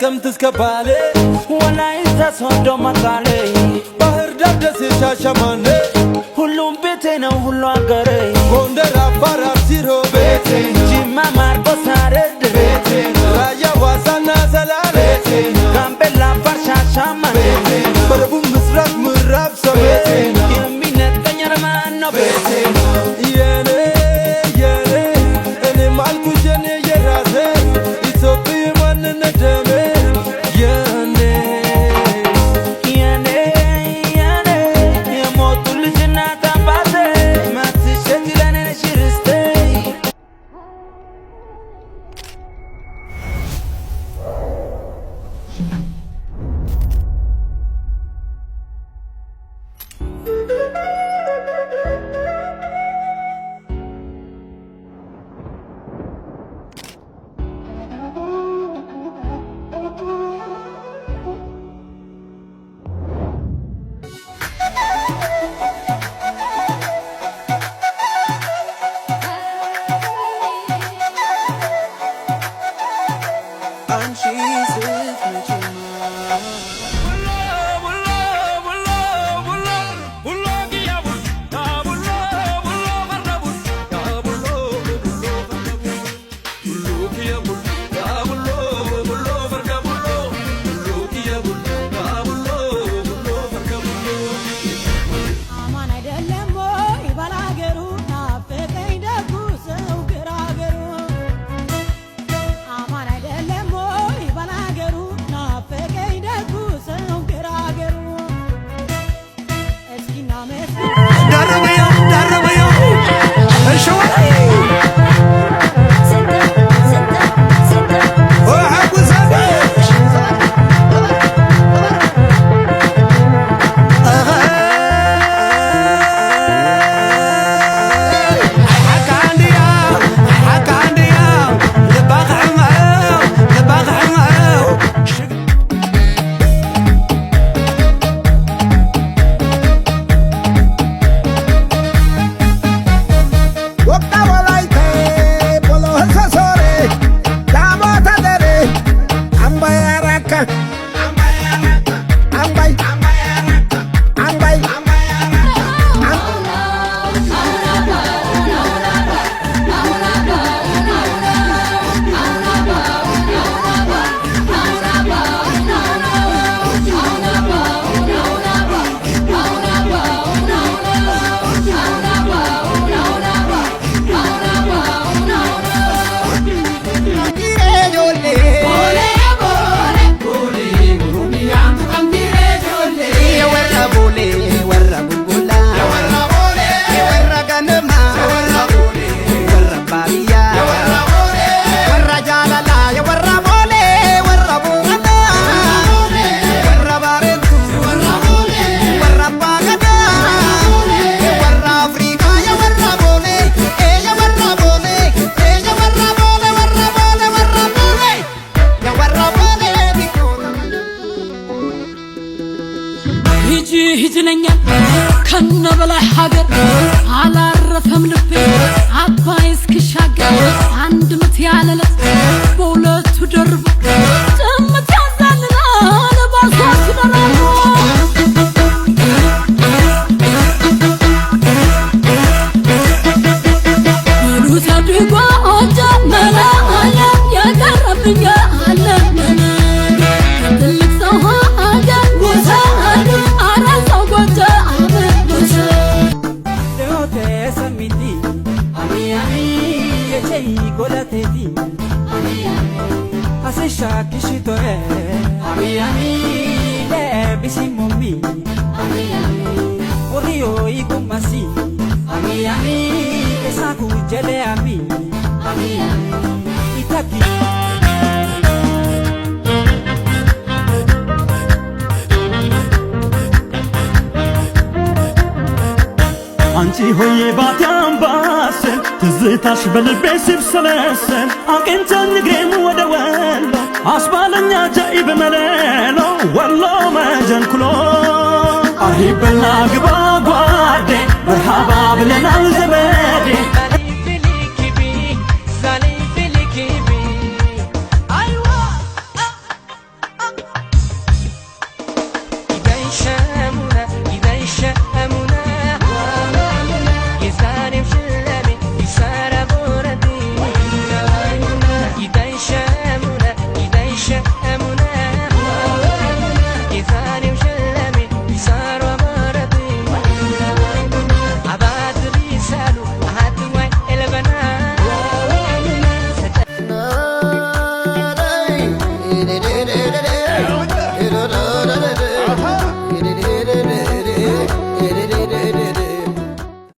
ከነቀምት እስከ ባሌ ወላይታ ሶዶ መቀሌ ባህር ዳር ደሴ ሻሸመኔ ሁሉም ቤቴ ነው ሁሉ አገሬ ጎንደር አፋር አርሲ ሮቤ ጅማ ማርቆስ ሐረር ራያ ዋሳና ሰላሌ ጋምቤላ አፋር ሻሸመኔ በደቡብ ምስራቅ ምዕራብ ሰሜን የሚነጥቀኝ ማን ነው ቤቴ የኔ እኔ ማልኩሽ የኔ የራሴ ኢትዮጵያ ማንነት ደሜ የኔ የሞቱ ልጅ እናት አባቴ ማትሸት ለኔ ነሽ ርስቴ ይዝለኛል ከነበላይ ሀገር አላረፈም ልቤ አባይ እስክሻገር አንድ ምት ያለለት በሁለቱ ደርቦ ጥምት ያዛልናል ባሷት ደራሮ ሩታ ድጓ ጀመላ አለ ያቀረብኛ አለ Shakishito ami le bisimumi ami orio igumasi ami esaku jele ami itaki አንቺ ሆዬ ባታምባሰል ትዝታሽ በልቤ ሲብሰለሰል አቅንተን እግሬም ወደ ወሎ አስባለኛ ጃኢብ መለሎ ወሎ መጀንኩሎ አሂበላ ግባ